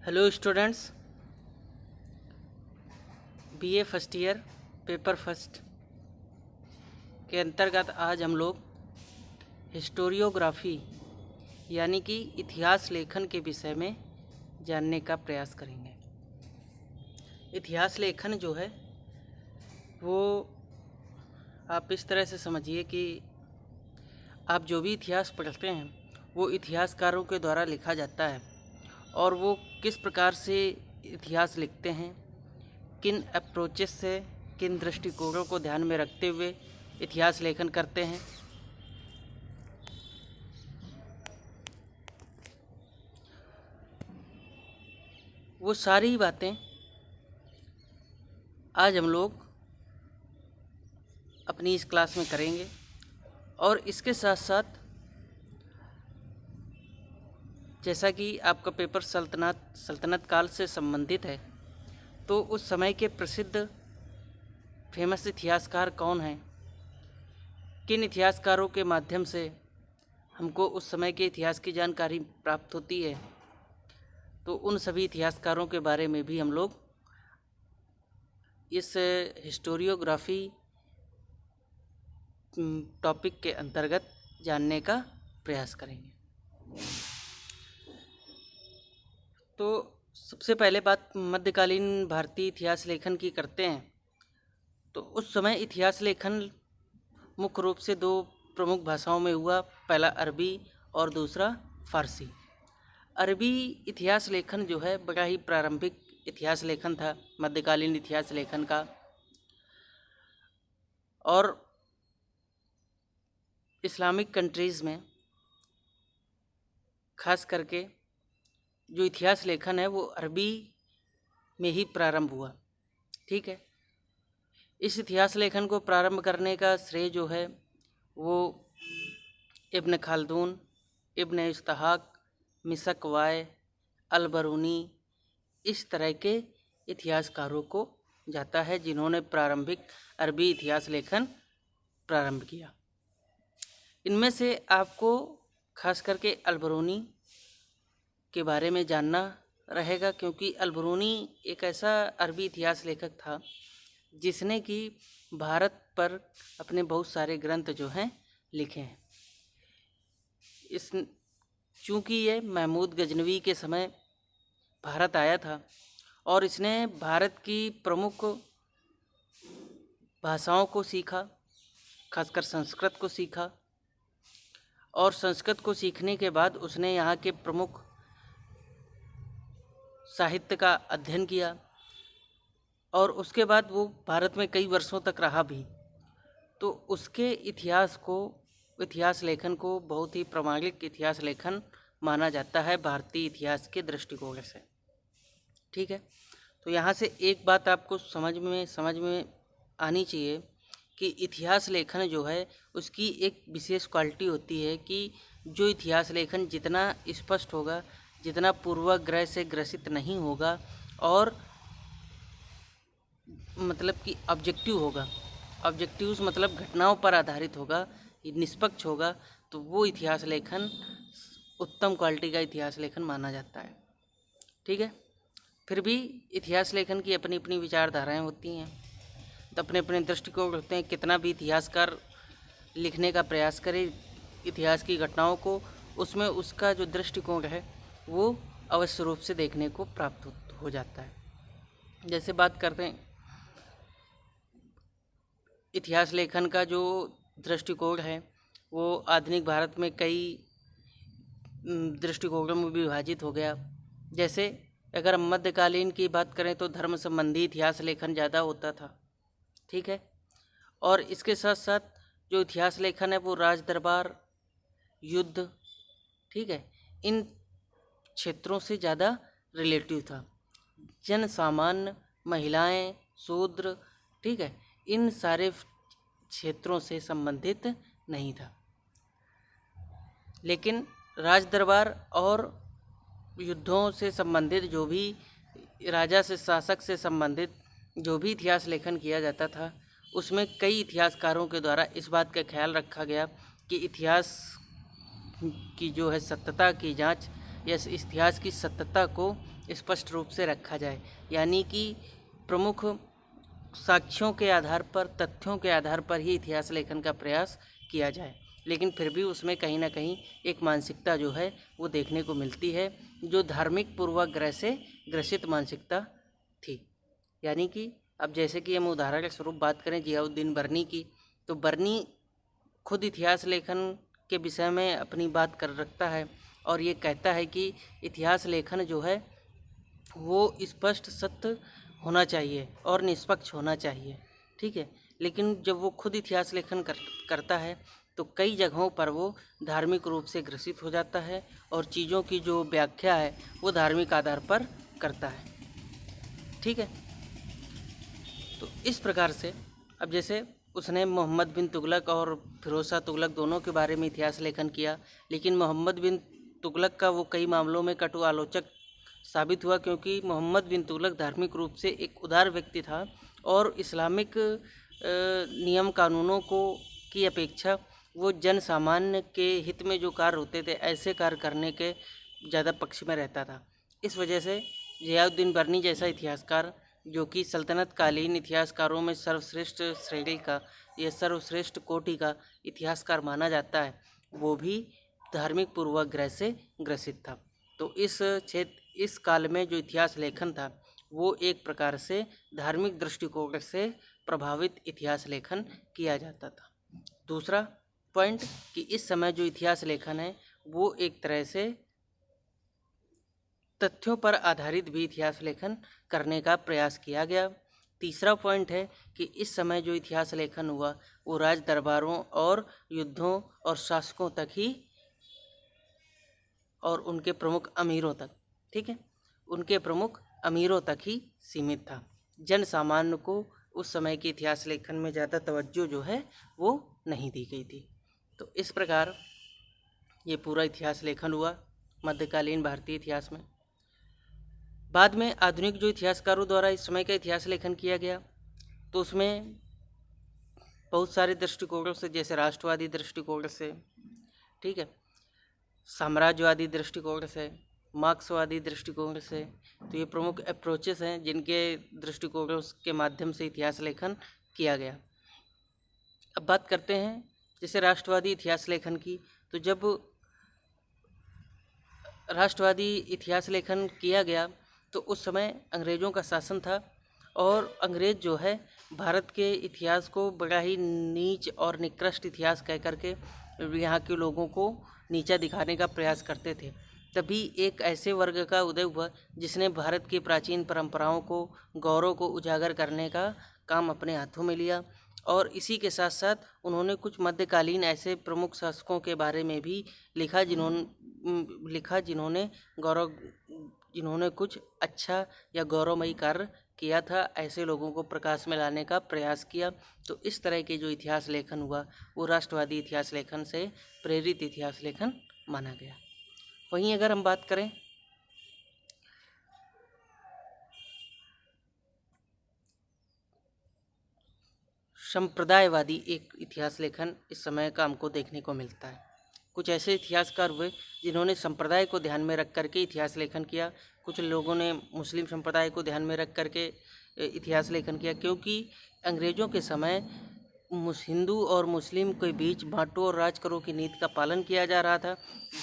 Hello students, BA first year paper first के अंतर्गत आज हम लोग हिस्टोरियोग्राफी यानी कि इतिहास लेखन के विषय में जानने का प्रयास करेंगे। इतिहास लेखन जो है वो आप इस तरह से समझिए कि आप जो भी इतिहास पढ़ते हैं वो इतिहासकारों के द्वारा लिखा जाता है और वो किस प्रकार से इतिहास लिखते हैं, किन अप्रोचेस से, किन दृष्टिकोणों को ध्यान में रखते हुए इतिहास लेखन करते हैं। वो सारी बातें आज हम लोग अपनी इस क्लास में करेंगे और इसके साथ साथ जैसा कि आपका पेपर सल्तनत काल से संबंधित है, तो उस समय के प्रसिद्ध फेमस इतिहासकार कौन हैं, किन इतिहासकारों के माध्यम से हमको उस समय के इतिहास की जानकारी प्राप्त होती है, तो उन सभी इतिहासकारों के बारे में भी हम लोग इस हिस्टोरियोग्राफी टॉपिक के अंतर्गत जानने का प्रयास करेंगे। तो सबसे पहले बात मध्यकालीन भारतीय इतिहास लेखन की करते हैं। तो उस समय इतिहास लेखन मुख्य रूप से दो प्रमुख भाषाओं में हुआ, पहला अरबी और दूसरा फारसी। अरबी इतिहास लेखन जो है बड़ा ही प्रारंभिक इतिहास लेखन था मध्यकालीन इतिहास लेखन का, और इस्लामिक कंट्रीज़ में खास करके जो इतिहास लेखन है वो अरबी में ही प्रारंभ हुआ। ठीक है, इस इतिहास लेखन को प्रारंभ करने का श्रेय जो है वो इब्न खालदून, इब्न इस्हाक, मिशक वाय, अल-बरूनी, इस तरह के इतिहासकारों को जाता है जिन्होंने प्रारंभिक अरबी इतिहास लेखन प्रारंभ किया। इनमें से आपको खास करके अल-बरूनी के बारे में जानना रहेगा, क्योंकि अल-बरूनी एक ऐसा अरबी इतिहास लेखक था जिसने कि भारत पर अपने बहुत सारे ग्रंथ जो हैं लिखे हैं। चूँकि ये महमूद गजनवी के समय भारत आया था और इसने भारत की प्रमुख भाषाओं को सीखा, खासकर संस्कृत को सीखा, और संस्कृत को सीखने के बाद उसने यहाँ के प्रमुख साहित्य का अध्ययन किया और उसके बाद वो भारत में कई वर्षों तक रहा भी। तो उसके इतिहास लेखन को बहुत ही प्रामाणिक इतिहास लेखन माना जाता है भारतीय इतिहास के दृष्टिकोण से। ठीक है, तो यहाँ से एक बात आपको समझ में आनी चाहिए कि इतिहास लेखन जो है उसकी एक विशेष क्वालिटी होती है कि जो इतिहास लेखन जितना स्पष्ट होगा, जितना पूर्वाग्रह से ग्रसित नहीं होगा और मतलब कि ऑब्जेक्टिव होगा, ऑब्जेक्टिव्स मतलब घटनाओं पर आधारित होगा, निष्पक्ष होगा, तो वो इतिहास लेखन उत्तम क्वालिटी का इतिहास लेखन माना जाता है। ठीक है, फिर भी इतिहास लेखन की अपनी अपनी विचारधाराएं होती हैं, तो अपने अपने दृष्टिकोण होते हैं। कितना भी इतिहासकार लिखने का प्रयास करे इतिहास की घटनाओं को, उसमें उसका जो दृष्टिकोण है वो अवश्य रूप से देखने को प्राप्त हो जाता है। जैसे बात करते हैं इतिहास लेखन का जो दृष्टिकोण है वो आधुनिक भारत में कई दृष्टिकोणों में विभाजित हो गया। जैसे अगर हम मध्यकालीन की बात करें तो धर्म संबंधी इतिहास लेखन ज़्यादा होता था। ठीक है, और इसके साथ साथ जो इतिहास लेखन है वो राज दरबार, युद्ध, ठीक है, इन क्षेत्रों से ज़्यादा रिलेटिव था। जन सामान्य, महिलाएं, शूद्र, ठीक है, इन सारे क्षेत्रों से संबंधित नहीं था। लेकिन राज दरबार और युद्धों से संबंधित जो भी राजा से शासक से संबंधित जो भी इतिहास लेखन किया जाता था उसमें कई इतिहासकारों के द्वारा इस बात का ख्याल रखा गया कि इतिहास की जो है सत्यता की जांच या इस इतिहास की सत्यता को स्पष्ट रूप से रखा जाए, यानी कि प्रमुख साक्ष्यों के आधार पर, तथ्यों के आधार पर ही इतिहास लेखन का प्रयास किया जाए। लेकिन फिर भी उसमें कहीं ना कहीं एक मानसिकता जो है वो देखने को मिलती है, जो धार्मिक पूर्वाग्रह से ग्रसित मानसिकता थी। यानी कि अब जैसे कि हम उदाहरण के स्वरूप बात करें जियाउद्दीन बर्नी की, तो बर्नी खुद इतिहास लेखन के विषय में अपनी बात कर रखता है और ये कहता है कि इतिहास लेखन जो है वो स्पष्ट, सत्य होना चाहिए और निष्पक्ष होना चाहिए, ठीक है। लेकिन जब वो खुद इतिहास लेखन करता है तो कई जगहों पर वो धार्मिक रूप से ग्रसित हो जाता है और चीज़ों की जो व्याख्या है वो धार्मिक आधार पर करता है, ठीक है। तो इस प्रकार से अब जैसे उसने मोहम्मद बिन तुगलक और फिरोज शाह तुगलक दोनों के बारे में इतिहास लेखन किया, लेकिन मोहम्मद बिन तुगलक का वो कई मामलों में कटु आलोचक साबित हुआ, क्योंकि मोहम्मद बिन तुगलक धार्मिक रूप से एक उदार व्यक्ति था और इस्लामिक नियम कानूनों को की अपेक्षा वो जन सामान्य के हित में जो कार्य होते थे ऐसे कार्य करने के ज़्यादा पक्ष में रहता था। इस वजह से जियाउद्दीन बर्नी जैसा इतिहासकार, जो कि सल्तनत कालीन इतिहासकारों में सर्वश्रेष्ठ श्रेणी का या सर्वश्रेष्ठ कोटि का इतिहासकार माना जाता है, वो भी धार्मिक पूर्वाग्रह से ग्रसित था। तो इस काल में जो इतिहास लेखन था वो एक प्रकार से धार्मिक दृष्टिकोण से प्रभावित इतिहास लेखन किया जाता था। दूसरा पॉइंट कि इस समय जो इतिहास लेखन है वो एक तरह से तथ्यों पर आधारित भी इतिहास लेखन करने का प्रयास किया गया। तीसरा पॉइंट है कि इस समय जो इतिहास लेखन हुआ वो राज दरबारों और युद्धों और शासकों तक ही और उनके प्रमुख अमीरों तक, ठीक है, उनके प्रमुख अमीरों तक ही सीमित था। जन सामान्य को उस समय के इतिहास लेखन में ज़्यादा तवज्जो जो है वो नहीं दी गई थी। तो इस प्रकार ये पूरा इतिहास लेखन हुआ मध्यकालीन भारतीय इतिहास में। बाद में आधुनिक जो इतिहासकारों द्वारा इस समय का इतिहास लेखन किया गया तो उसमें बहुत सारे दृष्टिकोणों से, जैसे राष्ट्रवादी दृष्टिकोण से, ठीक है, साम्राज्यवादी दृष्टिकोण से, मार्क्सवादी दृष्टिकोण से, तो ये प्रमुख अप्रोचेस हैं जिनके दृष्टिकोणों के माध्यम से इतिहास लेखन किया गया। अब बात करते हैं जैसे राष्ट्रवादी इतिहास लेखन की। तो जब राष्ट्रवादी इतिहास लेखन किया गया तो उस समय अंग्रेज़ों का शासन था और अंग्रेज़ जो है भारत के इतिहास को बड़ा ही नीच और निकृष्ट इतिहास कह करके यहाँ के लोगों को नीचा दिखाने का प्रयास करते थे। तभी एक ऐसे वर्ग का उदय हुआ जिसने भारत की प्राचीन परंपराओं को, गौरव को उजागर करने का काम अपने हाथों में लिया और इसी के साथ साथ उन्होंने कुछ मध्यकालीन ऐसे प्रमुख शासकों के बारे में भी लिखा जिन्होंने कुछ अच्छा या गौरवमयी कार्य किया था, ऐसे लोगों को प्रकाश में लाने का प्रयास किया। तो इस तरह के जो इतिहास लेखन हुआ वो राष्ट्रवादी इतिहास लेखन से प्रेरित इतिहास लेखन माना गया। वहीं अगर हम बात करें संप्रदायवादी एक इतिहास लेखन इस समय का हमको देखने को मिलता है। कुछ ऐसे इतिहासकार हुए जिन्होंने संप्रदाय को ध्यान में रख करके इतिहास लेखन किया। कुछ लोगों ने मुस्लिम संप्रदाय को ध्यान में रख करके इतिहास लेखन किया, क्योंकि अंग्रेज़ों के समय हिंदू और मुस्लिम के बीच बांटो और राज करो की नीति का पालन किया जा रहा था,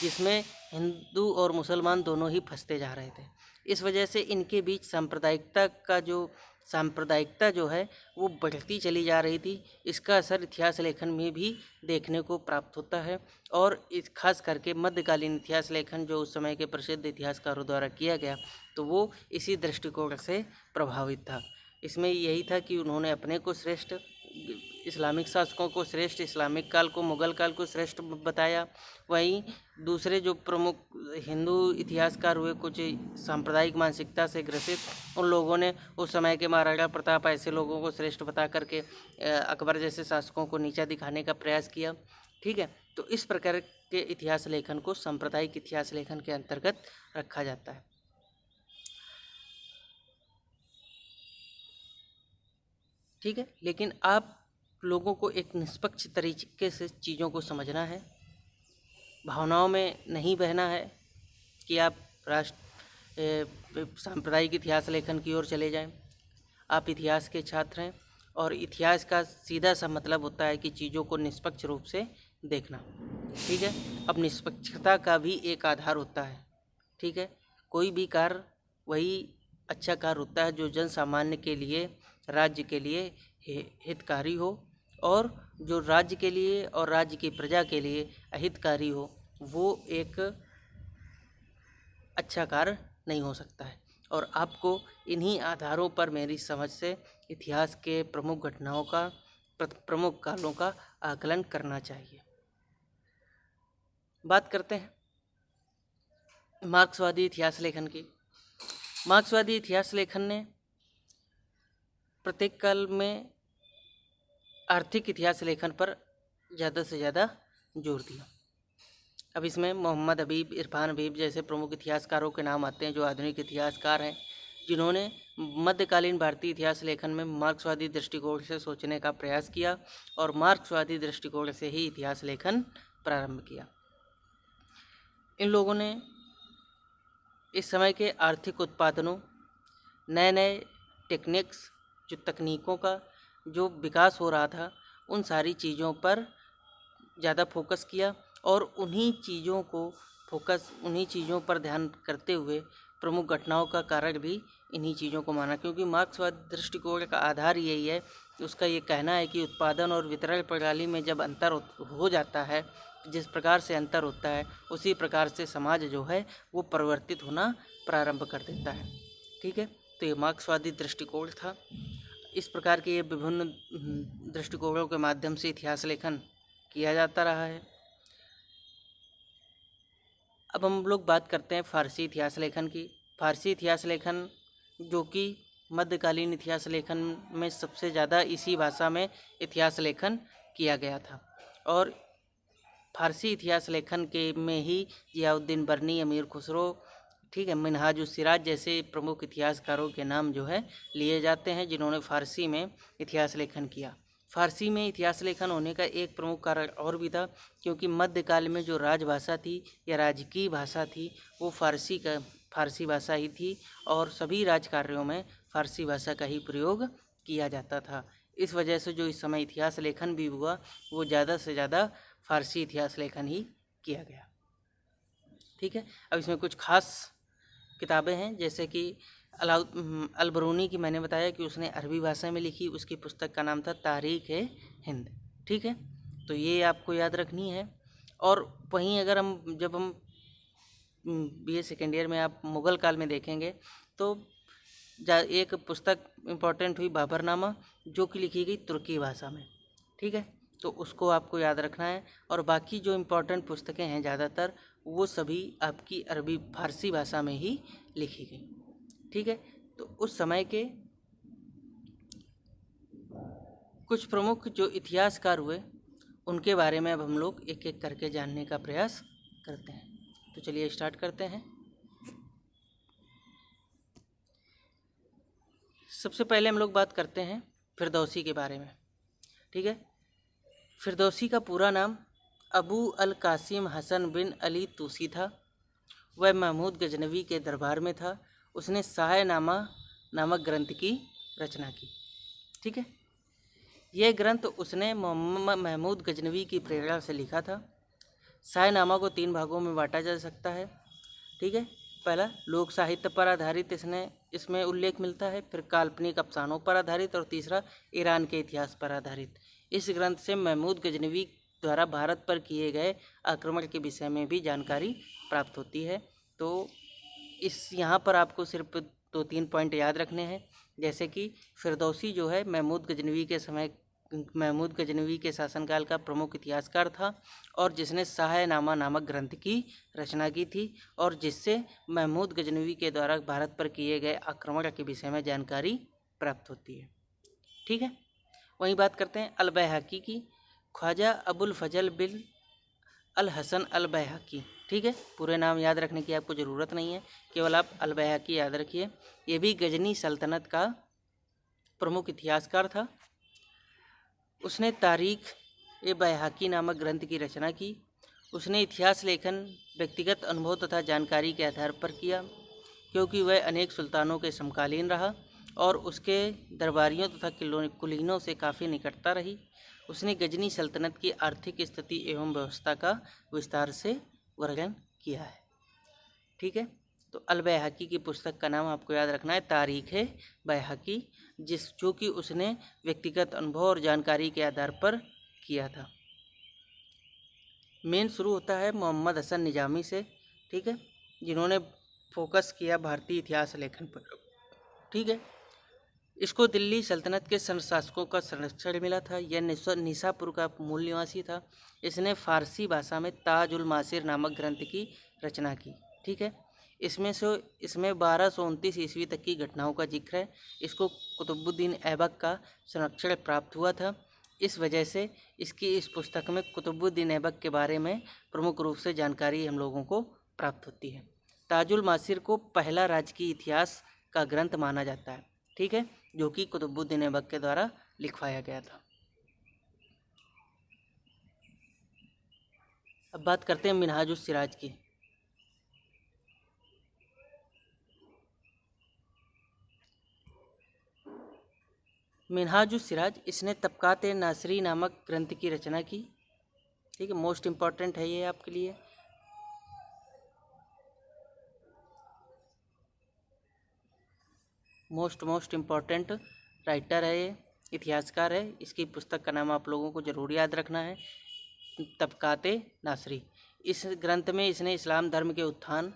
जिसमें हिंदू और मुसलमान दोनों ही फंसते जा रहे थे। इस वजह से इनके बीच सांप्रदायिकता जो है वो बढ़ती चली जा रही थी। इसका असर इतिहास लेखन में भी देखने को प्राप्त होता है और इस खास करके मध्यकालीन इतिहास लेखन जो उस समय के प्रसिद्ध इतिहासकारों द्वारा किया गया तो वो इसी दृष्टिकोण से प्रभावित था। इसमें यही था कि उन्होंने अपने को श्रेष्ठ, इस्लामिक शासकों को श्रेष्ठ, इस्लामिक काल को, मुग़ल काल को श्रेष्ठ बताया। वहीं दूसरे जो प्रमुख हिंदू इतिहासकार हुए कुछ सांप्रदायिक मानसिकता से ग्रसित, उन लोगों ने उस समय के महाराणा प्रताप ऐसे लोगों को श्रेष्ठ बता करके अकबर जैसे शासकों को नीचा दिखाने का प्रयास किया, ठीक है। तो इस प्रकार के इतिहास लेखन को सांप्रदायिक इतिहास लेखन के अंतर्गत रखा जाता है, ठीक है। लेकिन आप लोगों को एक निष्पक्ष तरीके से चीज़ों को समझना है, भावनाओं में नहीं बहना है कि आप सांप्रदायिक इतिहास लेखन की ओर चले जाएं। आप इतिहास के छात्र हैं और इतिहास का सीधा सा मतलब होता है कि चीज़ों को निष्पक्ष रूप से देखना। ठीक है, अब निष्पक्षता का भी एक आधार होता है। ठीक है, कोई भी कार्य वही अच्छा कार्य होता है जो जन सामान्य के लिए, राज्य के लिए हितकारी हो, और जो राज्य के लिए और राज्य की प्रजा के लिए अहितकारी हो वो एक अच्छा कार्य नहीं हो सकता है। और आपको इन्हीं आधारों पर मेरी समझ से इतिहास के प्रमुख घटनाओं का, प्रमुख कालों का आकलन करना चाहिए। बात करते हैं मार्क्सवादी इतिहास लेखन की। मार्क्सवादी इतिहास लेखन ने प्रत्येक काल में आर्थिक इतिहास लेखन पर ज़्यादा से ज़्यादा जोर दिया। अब इसमें मोहम्मद हबीब, इरफान हबीब जैसे प्रमुख इतिहासकारों के नाम आते हैं जो आधुनिक इतिहासकार हैं, जिन्होंने मध्यकालीन भारतीय इतिहास लेखन में मार्क्सवादी दृष्टिकोण से सोचने का प्रयास किया और मार्क्सवादी दृष्टिकोण से ही इतिहास लेखन प्रारंभ किया। इन लोगों ने इस समय के आर्थिक उत्पादनों, नए नए टेक्निक्स, जो तकनीकों का जो विकास हो रहा था, उन सारी चीज़ों पर ज़्यादा फोकस किया और उन्हीं चीज़ों पर ध्यान करते हुए प्रमुख घटनाओं का कारण भी इन्हीं चीज़ों को माना, क्योंकि मार्क्सवाद दृष्टिकोण का आधार यही है। उसका ये कहना है कि उत्पादन और वितरण प्रणाली में जब अंतर हो जाता है, जिस प्रकार से अंतर होता है उसी प्रकार से समाज जो है वो परिवर्तित होना प्रारंभ कर देता है। ठीक है, तो ये मार्क्सवादी दृष्टिकोण था। इस प्रकार के ये विभिन्न दृष्टिकोणों के माध्यम से इतिहास लेखन किया जाता रहा है। अब हम लोग बात करते हैं फारसी इतिहास लेखन की। फारसी इतिहास लेखन जो कि मध्यकालीन इतिहास लेखन में सबसे ज़्यादा इसी भाषा में इतिहास लेखन किया गया था, और फारसी इतिहास लेखन के में ही जियाउद्दीन बर्नी, अमीर खुसरो, ठीक है, मिनहाजुस सिराज जैसे प्रमुख इतिहासकारों के नाम जो है लिए जाते हैं, जिन्होंने फारसी में इतिहास लेखन किया। फारसी में इतिहास लेखन होने का एक प्रमुख कारण और भी था, क्योंकि मध्यकाल में जो राजभाषा थी या राजकीय भाषा थी वो फारसी भाषा ही थी, और सभी राजकार्यों में फारसी भाषा का ही प्रयोग किया जाता था। इस वजह से जो इस समय इतिहास लेखन भी हुआ वो ज़्यादा से ज़्यादा फारसी इतिहास लेखन ही किया गया। ठीक है, अब इसमें कुछ खास किताबें हैं, जैसे कि अलबरूनी की मैंने बताया कि उसने अरबी भाषा में लिखी, उसकी पुस्तक का नाम था तारीख़ हिंद। ठीक है, तो ये आपको याद रखनी है। और वहीं अगर जब हम बीए सेकेंड ईयर में आप मुग़ल काल में देखेंगे तो एक पुस्तक इम्पोर्टेंट हुई बाबरनामा, जो कि लिखी गई तुर्की भाषा में। ठीक है, तो उसको आपको याद रखना है। और बाकी जो इम्पोर्टेंट पुस्तकें हैं ज़्यादातर वो सभी आपकी अरबी फारसी भाषा में ही लिखी गई। ठीक है, तो उस समय के कुछ प्रमुख जो इतिहासकार हुए उनके बारे में अब हम लोग एक एक करके जानने का प्रयास करते हैं। तो चलिए स्टार्ट करते हैं। सबसे पहले हम लोग बात करते हैं फिरदौसी के बारे में। ठीक है, फिरदौसी का पूरा नाम अबू अल कासिम हसन बिन अली तूसी था। वह महमूद गजनवी के दरबार में था। उसने शाहनामा नामक ग्रंथ की रचना की। ठीक है, यह ग्रंथ उसने मोहम्मद महमूद गजनवी की प्रेरणा से लिखा था। शाहनामा को 3 भागों में बांटा जा सकता है। ठीक है, पहला लोक साहित्य पर आधारित इसमें उल्लेख मिलता है, फिर काल्पनिक अफसानों पर आधारित, और तीसरा ईरान के इतिहास पर आधारित। इस ग्रंथ से महमूद गजनवी द्वारा भारत पर किए गए आक्रमण के विषय में भी जानकारी प्राप्त होती है। तो यहाँ पर आपको सिर्फ 2-3 पॉइंट याद रखने हैं, जैसे कि फिरदौसी जो है महमूद गजनवी के शासनकाल का प्रमुख इतिहासकार था, और जिसने शाहनामा नामक ग्रंथ की रचना की थी, और जिससे महमूद गजनवी के द्वारा भारत पर किए गए आक्रमण के विषय में जानकारी प्राप्त होती है। ठीक है, वहीं बात करते हैं अल बैहकी की। ख्वाजा अबुल फजल बिन अल हसन अल बैहकी। ठीक है, पूरे नाम याद रखने की आपको ज़रूरत नहीं है, केवल आप अल बैहकी याद रखिए। ये भी गजनी सल्तनत का प्रमुख इतिहासकार था। उसने तारीख़ बैहकी नामक ग्रंथ की रचना की। उसने इतिहास लेखन व्यक्तिगत अनुभव तथा जानकारी के आधार पर किया। क्योंकि वह अनेक सुल्तानों के समकालीन रहा और उसके दरबारियों तथा कुलीनों से काफ़ी निकटता रही। उसने गजनी सल्तनत की आर्थिक स्थिति एवं व्यवस्था का विस्तार से वर्णन किया है। ठीक है, तो अल बैहकी की पुस्तक का नाम आपको याद रखना है तारीख है बैहकी, जो कि उसने व्यक्तिगत अनुभव और जानकारी के आधार पर किया था। मेन शुरू होता है मोहम्मद हसन निजामी से, ठीक है, जिन्होंने फोकस किया भारतीय इतिहास लेखन पर। ठीक है, इसको दिल्ली सल्तनत के शासकों का संरक्षण मिला था। यह निसापुर का मूल निवासी था। इसने फारसी भाषा में ताज उल मासिर नामक ग्रंथ की रचना की। ठीक है, इसमें 1229 ईस्वी तक की घटनाओं का जिक्र है। इसको कुतुबुद्दीन ऐबक का संरक्षण प्राप्त हुआ था। इस वजह से इस पुस्तक में कुतुबुद्दीन ऐबक के बारे में प्रमुख रूप से जानकारी हम लोगों को प्राप्त होती है। ताजुल मासिर को पहला राजकीय इतिहास का ग्रंथ माना जाता है। ठीक है, जो कि कुतुबुद्दीन ऐबक के द्वारा लिखवाया गया था। अब बात करते हैं मिनहाजुस सिराज की। मिनहाजुस सिराज, इसने तबकात नासरी नामक ग्रंथ की रचना की। ठीक है, मोस्ट इम्पॉर्टेंट है ये आपके लिए। मोस्ट इम्पॉर्टेंट राइटर है ये, इतिहासकार है। इसकी पुस्तक का नाम आप लोगों को ज़रूर याद रखना है, तबकात नासरी। इस ग्रंथ में इसने इस्लाम धर्म के उत्थान,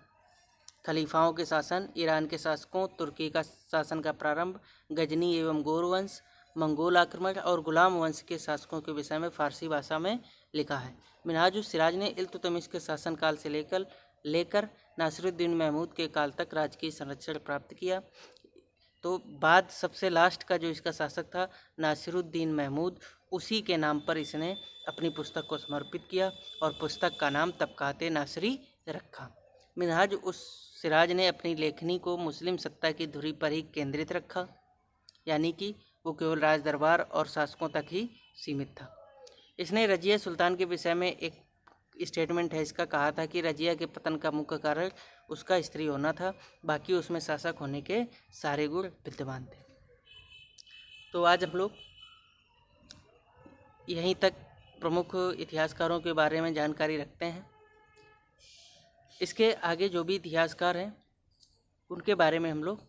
खलीफाओं के शासन, ईरान के शासकों, तुर्की का शासन का प्रारंभ, गजनी एवं गौर वंश, मंगोल आक्रमण और गुलाम वंश के शासकों के विषय में फारसी भाषा में लिखा है। मिनहाजुस सिराज ने इल्तुतमिश के शासनकाल से लेकर नासिरुद्दीन महमूद के काल तक राजकीय संरक्षण प्राप्त किया। तो बाद सबसे लास्ट का जो इसका शासक था नासिरुद्दीन महमूद, उसी के नाम पर इसने अपनी पुस्तक को समर्पित किया और पुस्तक का नाम तबकात नासरी रखा। मिनहाज उस सिराज ने अपनी लेखनी को मुस्लिम सत्ता की धुरी पर ही केंद्रित रखा, यानी कि वो केवल राज दरबार और शासकों तक ही सीमित था। इसने रजिया सुल्तान के विषय में एक स्टेटमेंट है इसका, कहा था कि रजिया के पतन का मुख्य कारण उसका स्त्री होना था, बाकी उसमें शासक होने के सारे गुण विद्यमान थे। तो आज हम लोग यहीं तक प्रमुख इतिहासकारों के बारे में जानकारी रखते हैं। इसके आगे जो भी इतिहासकार हैं उनके बारे में हम लोग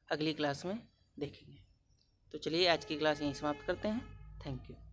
अगली क्लास में देखेंगे। तो चलिए आज की क्लास यहीं समाप्त करते हैं। Thank you.